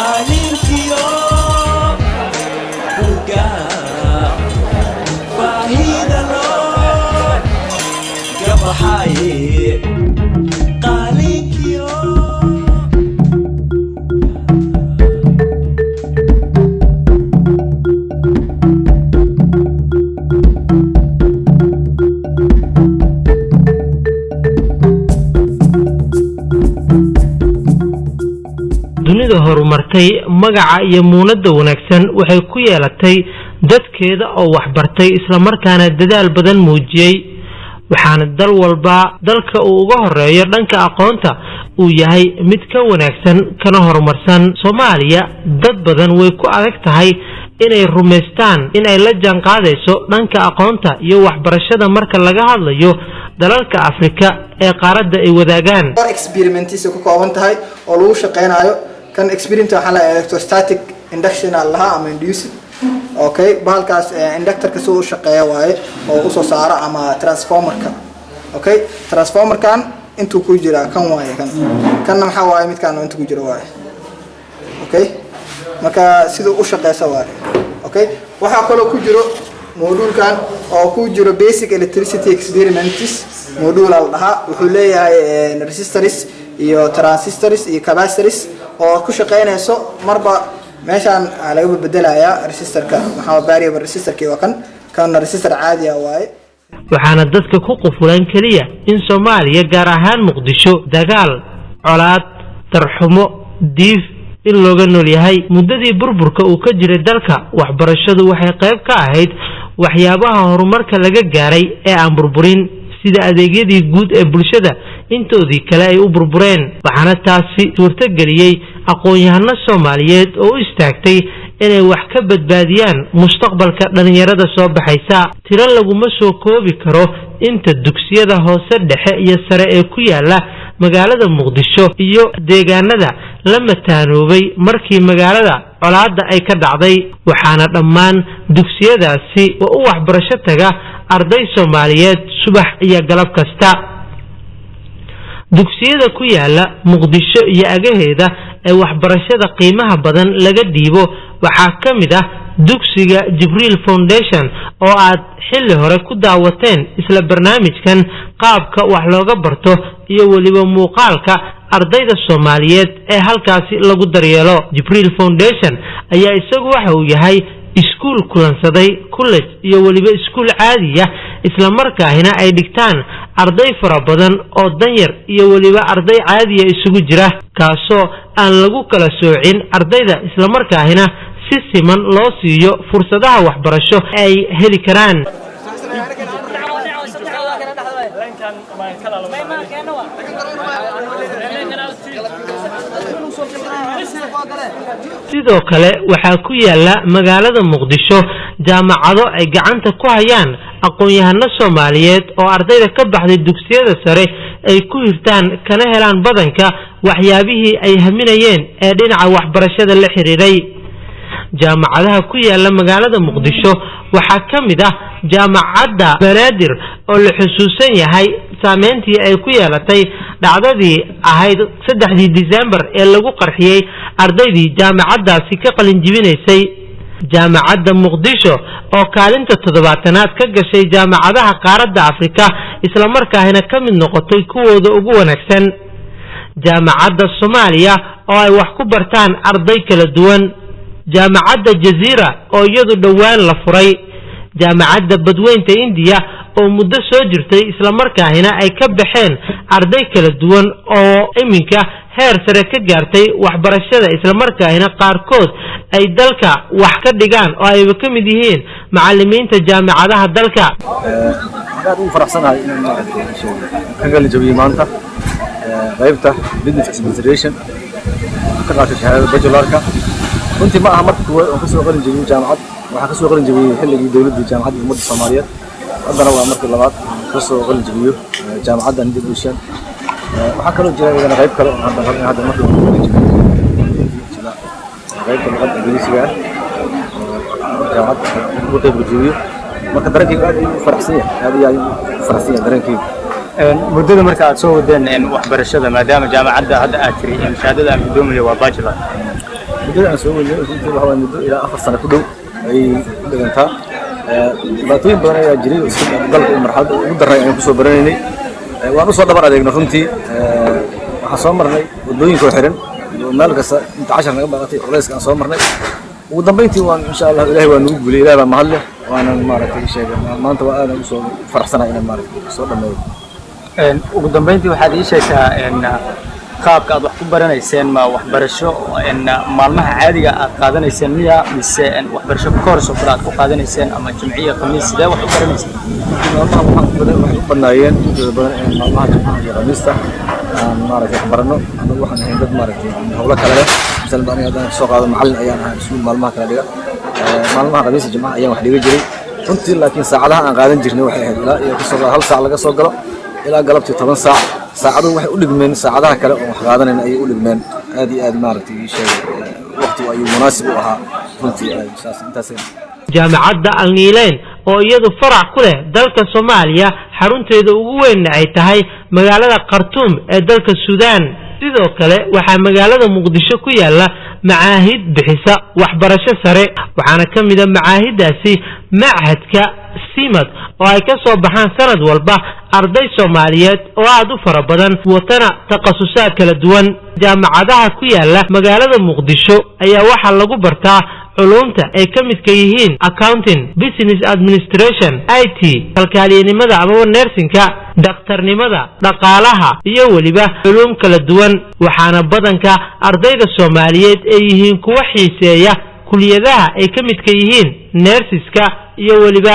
قالينكيو بوغا باهيدا لو قبحاي قالينكيو dunida horumartay magaca iyo muunada wanaagsan waxay ku yeelatay dadkeeda oo wax bartay isla markaana dadaal badan muujiyay waxaana dal walba dalka uu uga horeeyo dhanka aqoonta uu yahay mid ka wanaagsan kana horumarsan Soomaaliya dad badan way ku adag tahay inay rumeystaan in ay la jaan qaadayso dhanka aqoonta iyo waxbarashada marka laga hadlayo dalalka Afrika ee qaaradda ay wadaagaan experimentiisa ku kooban tahay oo lagu shaqeynayo kan experiment waxa la electrostatic induction allaha ama induced okay bahalkaas inductor ka soo shaqeeya waaye oo u soo saara ama transformer-ka okay transformer-kan intuu ku jira kan waaye kan waxa waaye midkaan intuu ku jira waaye okay marka sidoo u shaqeeysa waaye okay waxa kale ku jiro modulkan oo ku jiro basic electricity experiments modul allaha wuxuu leeyahay resistors iyo transistors iyo capacitors oo ku shaqeynayso marba meeshan laga bedelayaa resistorka waxa variable resistorka waa kan resistor caadi ah waaye waxaana dadka ku qufulan kaliya in Soomaaliya gaar ahaan Muqdisho dagaal colaad tarxumo diif in looga nool yahay muddadii burburka uu ka jiray dalka waxbarashadu waxay qayb ka ahayd waxyaabaha horumarka laga gaaray ee aan burburin sida adeegyadii guud ee bulshada intoodii kale ay u burbureen waxaana taasi suurto galiyay aqoon-yahano Soomaaliyeed oo istaagtay inay wax ka badbaadiyaan mustaqbalka dhalinyarada soo baxaysa tiro laguma soo koobi karo inta dugsiyada hoose dhexe iyo sare ee ku yaala magaalada Muqdisho iyo deegaanada la mataanoobay markii magaalada colaadda ay ka dhacday waxaana dhammaan dugsiyadaasi oo u waxbarasho taga arday Soomaaliyeed subax iyo galab kasta dugsiyada ku yaala Muqdisho iyo agaheeda ee waxbarashada qiimaha badan laga dhiibo waxaa ka mid ah dugsiga Jibril Foundation oo aad xilli hore ku daawateen isla barnaamijkan qaabka wax looga barto iyo waliba muuqaalka ardayda Soomaaliyeed ee halkaasi lagu daryeelo Jibril Foundation ayaa isagu waxa uu yahay iskuul kulansaday college iyo waliba iskuul caadi ah isla markaana ay dhigtaan arday fara badan oo danyar iyo waliba arday caadi ah isugu jira kaasoo aan lagu kala soocin ardayda isla markaana si siman loo siiyo fursadaha waxbarasho ay heli karaan sidoo kale waxaa ku yaala magaalada Muqdisho jaamacado ay gacanta ku hayaan aqoon-yahano Soomaaliyeed oo ardayda ka baxday dugsiyada sare ay ku hirtaan kana helaan badanka waxyaabihii ay haminayeen ee dhinaca waxbarashada la xiriiray jaamacadaha ku yaala magaalada Muqdisho waxaa ka mid ah jaamacadda Banaadir oo la xusuusan yahay saameyntii ay ku yeelatay dhacdadii ahayd 3 December ee lagu qarxiyay ardaydii jaamacaddaasi ka qalin jibinaysay jaamacadda Muqdisho oo kaalinta 7aad ka gashay jaamacadaha qaaradda Afrika isla markaana ka mid noqotay kuwooda ugu wanaagsan jaamacadda Soomaaliya oo ay wax ku bartaan arday kala duwan jaamacadda Jazeera oo iyadu dhawaan la furay jaamacadda Badweynta India oo muddo soo jirtay isla markaana ay ka baxeen arday kala duwan oo iminka heer sare ka gaartay waxbarashada isla markaana qaarkood ay dalka wax ka dhigaan oo ay ka mid yihiin macallimiinta jaamacadaha dalka aad u faraxsanahay inaan kaga jawiyo maanta qaybta business administration ka qaatay shahaadada bachelorka runtii ma aha markii koowaad oo ka soo qalin jabiyay jaamacad waxa ka soo qalin jabiyay xilligii dawladda jaamacadda ummadda Soomaaliyeed haddana waa markii labaad ka soo qalin jabiyo jaamacadda Nidushan waxa kaloo jira iyana qayb kale oo hadda markii uu qalin jabiyo qaybta luqadda Ingiriisiga jaamacadda uu qayb jabiyo marka dareenkayga aad u faraxsan yahay dareenkayga muddada marka aad soo wadeen waxbarashada maadaama jaamacadda hadda aad tiri shahaadada aan gudoomiyo waa bachelor مدة أنا سوي اللي كنت بحاول مدة إلى 4 سنة كله أي دكانتها باتوين بنا يجري قلب المرحلة مدة رأي أنا كسر براني وأنا صار دبر عليك نفهمتي حصل مرني ودوين كوحرن ومالك أنت 10 نقطة خلاص كان صار مرني ودبيتي وان إن شاء الله إلهي ونوب لي إلى محله وأنا ما أعرف أي شيء ما أنت وأنا كسر فرح سنة إلى ما أعرف صار دبيتي ودبيتي واحد يشيء إن qaabka aad wax ku baranayseen ma waxbarasho maalmaha caadiga aad qaadanayseen miya mise waxbarasho course oo aad ku qaadanayseen ama jamciya khamiis sidee wax u baranayseen maalmaha waxaan ku banaayeen inta badan maalmaha jamciya khamiista maaragtay waxbarano anagu waxaan ahayn dad maaragtay hawlo kale leh misal baan hadaan soo qaado macallin ayaan ahaa iskuul maalmaha kala dhiga maalmaha khamiista jamciya ayaan wax dhiga jiray runtii laakiin saacadaha aan qaadan jirnay waxay ahayd ilaa iyo kasoo hal saac laga soo galo ilaa galabtii 10 saac ساعدوا واحد يقول لك من ساعدها كلا وحقادنا أي يقول لك من هذه مارتي شيء وقت أي مناسب وها كنتي أساس أنت سين جامعة النيلين oo iyadu farac ku leh dalka Soomaaliya xarunteedu ugu weyn ay tahay magaalada Khartoum ee dalka Suudaan sidoo kale waxa magaalada Muqdisho ku yaala macaahid bixisa waxbarasho sare waxaana kamid ah macaahidaasi macahadka Simad oo ay ka soo baxaan sanad walba arday Soomaaliyeed oo aad u fara badan watana takhasusaad kala duwan jaamacadaha ku yaala magaalada Muqdisho ayaa waxa lagu bartaa علومته أي كمية كيهين accounting business administration IT kalkaaliyenimada ama nursingka daktarnimada dhaqaalaha iyo waliba علوم kala duwan waxaana badanka ardayda Soomaaliyeed ay yihiin kuwa xiiseeya kuliyadaha ay kamid ka yihiin nursiska iyo waliba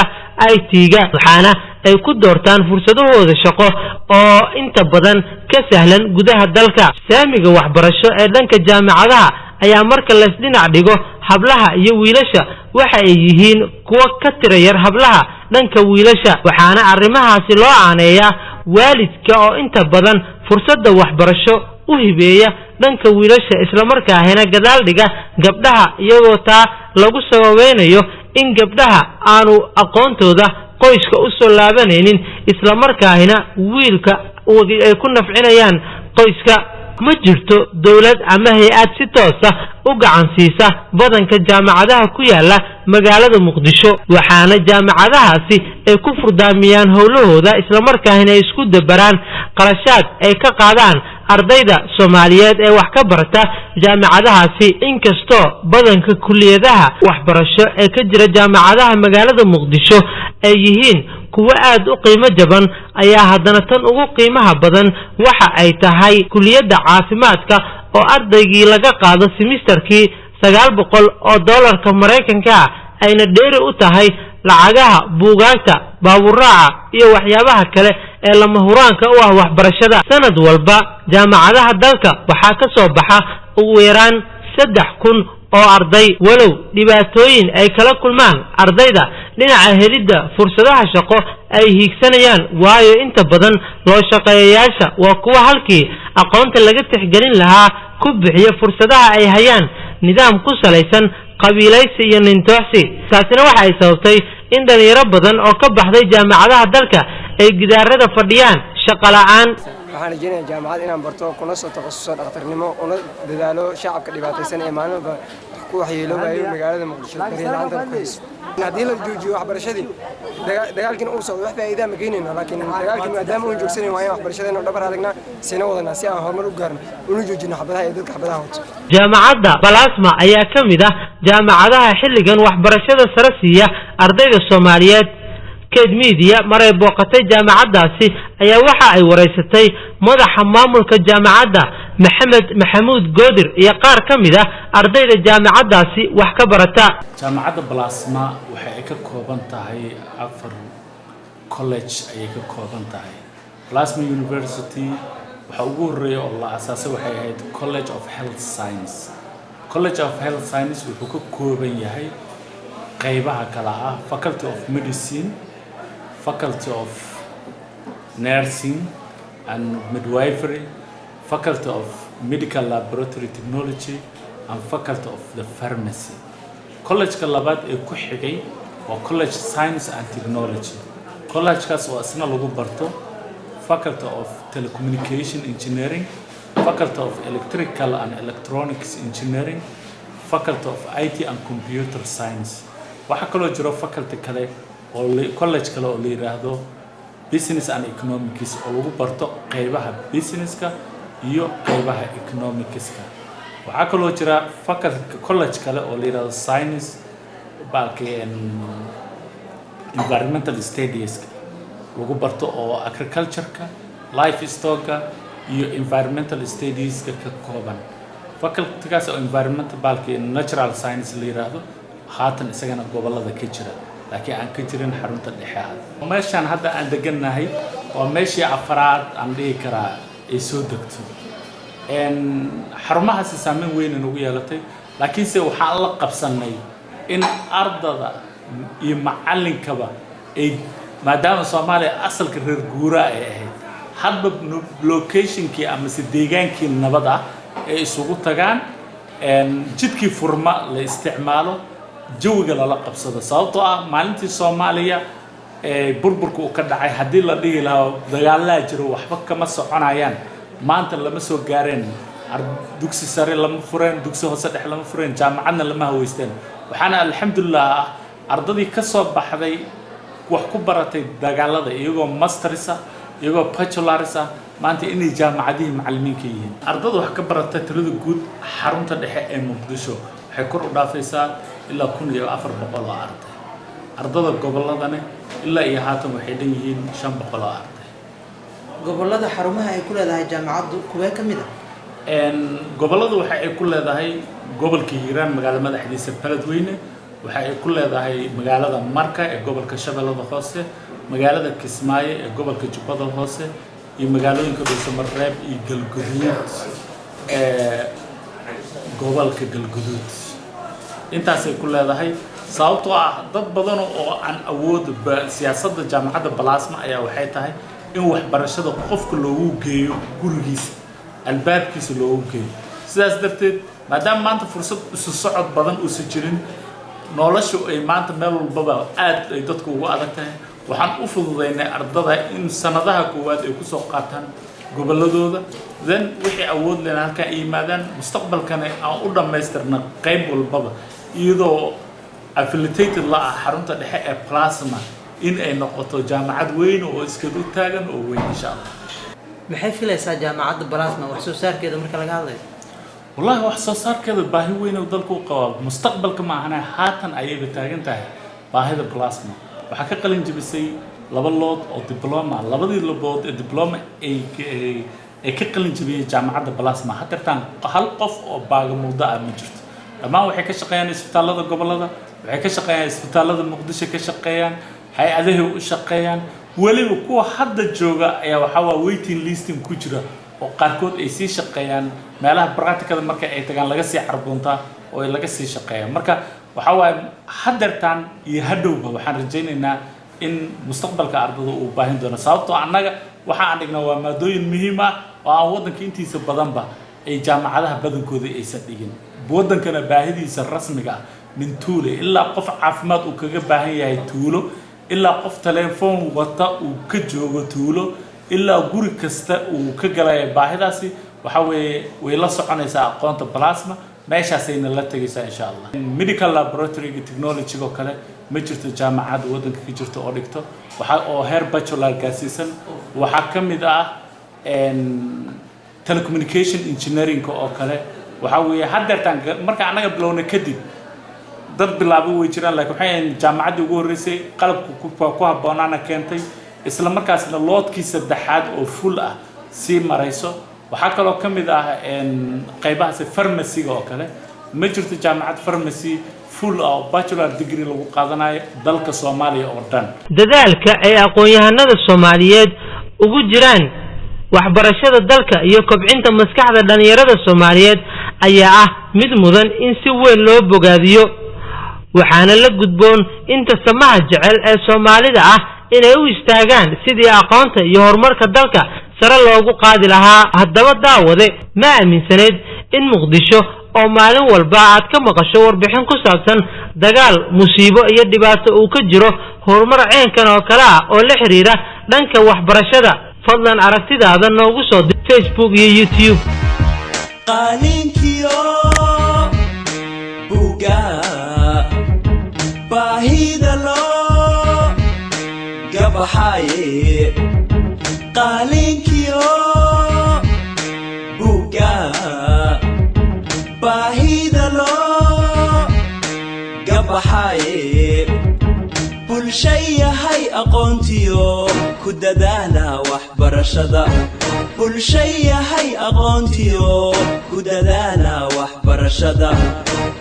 IT-ga waxaana ay ku doortaan fursadahooda shaqo oo inta badan ka sahlan gudaha dalka saamiga waxbarasho ee dhanka jaamacadaha ayaa marka la isdhinac dhigo hablaha iyo wiilasha waxa ay yihiin kuwa ka tirayar hablaha dhanka wiilasha waxaana arrimahaasi loo aaneeyaa waalidka oo inta badan fursadda waxbarasho u hibeeya dhanka wiilasha isla markaana gadaal dhiga gabdhaha iyagoo taa lagu sababeynayo in gabdhaha aanu aqoontooda qoyska u soo laabanaynin isla markaana wiilka ay ku nafcinayaan qoyska ma jirto dawlad ama hay'ad si toos ah u gacan siisa badanka jaamacadaha ku yaala magaalada Muqdisho waxaana jaamacadahaasi ay ku furdaamiyaan howlahooda isla markaana ay isku dabaraan qarashaad ay ka qaadaan ardayda Soomaaliyeed ee wax ka barata jaamacadahaasi inkastoo badanka kuliyadaha waxbarasho ee ka jira jaamacadaha magaalada Muqdisho ay yihiin kuwa aad u qiimo jaban ayaa haddana tan ugu qiimaha badan waxa ay tahay kuliyada caafimaadka oo ardaygii laga qaado semesterkii $900 Mareykanka ayna dheeri u tahay lacagaha buugaagta baaburraaca iyo waxyaabaha kale ee lama huraanka u ah waxbarashada sanad walba jaamacadaha dalka waxaa ka soo baxa ugu yaraan 3000 oo arday walow dhibaatooyin ay kala kulmaan ardayda dhinaca helidda fursadaha shaqo ay hiigsanayaan waayo inta badan loo shaqeeyayaasha waa kuwa halkii aqoonta laga tixgelin lahaa ku bixiya fursadaha ay hayaan nidaam ku salaysan qabiilaysi iyo nintooxsi taasina waxa ay sababtay in dhalinyaro badan oo ka baxday jaamacadaha dalka ay gidaarada fadhiyaan shaqo la'aan waxaan rajeynayaa jaamacad inaan barto kuna soo takhasuso dhakhtarnimo una dadaalo shacabka dhibaataysan ee maalinba ku waxyeeloobayo magaalada Muqdisho la'aanta ku hayso haddii la joojiyo waxbarashadii dagaalkina uu socdo wax faa'iido ma keenayno laakiin dagaalkii maadaama uu joogsanay waa in waxbarashadeena dhabar adagna sina wadana si aan horumar u gaarno una joojino xabadaha ee dadka xabadaha wato jaamacadda Plasma ayaa kamid ah jaamacadaha xilligan waxbarashada sare siiya ardayda Soomaaliyeed media maray booqatay jaamacadaasi ayaa waxa ay wareysatay madaxa maamulka jaamacadda Maxamed Maxamuud Goodir iyo qaar kamid ah ardayda jaamacadaasi wax ka barata jaamacadda Plasma waxa ay ka kooban tahay 4 college ay ka kooban tahay Plasma University waxa ugu horeeyay oo la aasaasay waxay ahayd College of Health Science wuxuu ka kooban yahay qaybaha kala ah Faculty of Medicine Faculty of Nursing and Midwifery, Faculty of Medical Laboratory Technology, and Faculty of the Pharmacy. College ka labaad ee ku xigay waa College Science and Technology. College kaas oo asna lagu barto Faculty of Telecommunication Engineering, Faculty of Electrical and Electronics Engineering, faculty of IT and computer science waxa kaloo jiro faculty kale oo college kale oo la yiraahdo business and economics oo lagu barto qaybaha businesska iyo qaybaha economicska waxa kaloo jira faculty college kale oo la yiraahdo science balkeen environmental studies lagu barto oo agriculture-ka livestock-ka iyo environmental studies ka kooban faculty-gaas oo environmental balkeen natural science la yiraahdo haatan isagana gobolada ka jira laakiin aan ka jirin xarunta dhexe meeshan hadda aan deganahay oo meeshii afraad aan dhigi karaa ay soo degto xarumahaasi saameyn weyn ugu yeelatay laakiin se waxaan la qabsanay in ardada iyo macallinkaba ay maadaama Soomaaliya asalka reer guura ay ahayd hadba location-kii ama deegaankii nabad ah ay isugu tagaan jidkii furma la isticmaalo jawiga la qabsado sababtoo ah maalintii Soomaaliya burburku uu ka dhacay hadii la dhigi lahaa dagaalada jiro waxba kama soconayaan maanta lama soo gaareen dugsi sare lama fureen dugsi hoose dhexe lama fureen jaamacadna lama haweysteen waxaana alxamdulillah ardadii ka soo baxday wax ku baratay dagaalada iyagoo masters iyagoo bachelors maanta inay jaamacadii macallimiinka yihiin ardada wax ka baratay tirada guud xarunta dhexe ee Muqdisho waxay kor u dhaafaysaa ilaa 1400 arday ardada goboladana ilaa iyo haatan waxay dhan yihiin 500 arday gobolada xarumaha ay ku leedahay jaamacaddu kuwee ka mid ah goboladu waxa ay ku leedahay gobolka Hiiraan magaalada madaxdiisa Beledweyne waxa ay ku leedahay magaalada Marka ee gobolka Shabeellada Hoose magaalada Kismaayo ee gobolka Jubbada Hoose iyo magaalooyinka Dhuusamareeb iyo Galgaduud ee gobolka Galgaduud intaas ay ku leedahay sababtoo ah dad badan oo aan awood siyaasadda jaamacadda Balaasma ayaa waxay tahay in waxbarashada qofka loogu geeyo gurigiisa albaabkiisa loogu geeyo sidaas darteed maadaama maanta fursad isu socod badan u soo jirin noloshu ay maanta meel walba aad ay dadku ugu adag tahay waxaan u fududeynay ardada in sanadaha koowaad ay ku soo qaataan goboladooda then wixii awood leh halka ay yimaadaan mustaqbalkana aan u dhameystirna qayb walba iyadoo affiliated la xarunta dhexe ee Plasma in ay noqoto jaamacad weyn oo iska u taagan oo weyn insha Allah maxay filaysaa jaamacadda Plasma wax soo saarkeeda marka laga hadlayo wallahi wax soo saarkeeda baahi weyn oo dalku qabo mustaqbalka ma ahna haatan ayay taagan tahay baahida Plasma waxa ka qalin jabisay laba lood oo diploma labadii lood ee diploma ay ka qalin jabiyay jaamacadda Plasma hatartan hal qof oo baagamuuda ah ma jirto dhamaan waxay ka shaqeeyaan isbitaalada gobolada waxay ka shaqeeyaan isbitaalada Muqdisho ka shaqeeyaan hay'adaha u shaqeeyaan waliba kuwa hadda jooga ayaa waxa waa waiting list ku jira oo qaarkood ay sii shaqeeyaan meelaha practical marka ay tagaan laga sii carboonta oo ay laga sii shaqeeyaan marka waxa waa hadartan iyo hadhowba waxaan rajaynaynaa in mustaqbalka ardada uu baahin doono sababtoo annaga waxa aan dhignaa waa maadooyin muhiim ah oo aan wadanka intiisa badanba ay jaamacadaha badankooda aysan dhigin wadankana baahidiisa rasmiga ah min tuule ilaa qof caafimaad uu kaga baahan yahay tuulo ilaa qof telefoon wata uu ka joogo tuulo ilaa guri kasta uu ka galay baahidaasi waxa way la soconaysaa aqoonta Plasma meeshaasayna la tagaysaa insha Allah medical laboratory technology oo kale ma jirto jaamacad wadanka ka jirto oo dhigto waxa oo heer bachelor gaarsiisan waxa kamid ah telecommunication engineering oo kale waxa weeye hadeertan marka anaga bilowna kadib dad bilaabo way jiraan laakiin waxay jaamacadda ugu horeysay qalabku ku haboonaana keentay isla markaasna loodkii saddexaad oo full ah si marayso waxa kale oo kamid ah qaybaha pharmacy oo kale ma jirto jaamacad pharmacy full of bachelor degree lagu qaadanayo dalka Soomaaliya oo dhan dadaalka ay aqoon-yahanada Soomaaliyeed ugu jiraan waxbarashada dalka iyo kobcinta maskaxda dhalinyarada Soomaaliyeed ayaa ah mid mudan in si weyn loo bogaadiyo waxaana la gudboon inta samaha jecel ee Soomaalida ah inay u istaagaan sidii aqoonta iyo horumarka dalka sare loogu qaadi lahaa haddaba daawade ma aaminsaneed in Muqdisho oo maalin walba aad ka maqasho warbixin ku saabsan dagaal musiibo iyo dhibaato uu ka jiro horumar ceenkan oo kala ah oo la xiriira dhanka waxbarashada fadlan aragtidaada noogu soo dir Facebook iyo YouTube baxaye qalinkiyo buga baahida loo gabaxaye bulshayahay aqoontiyo ku dadaala waxbarashada bulshayahay aqoontiyo ku dadaala waxbarashada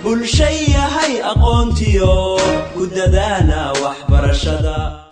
bulshayahay aqoontiyo ku dadaala waxbarashada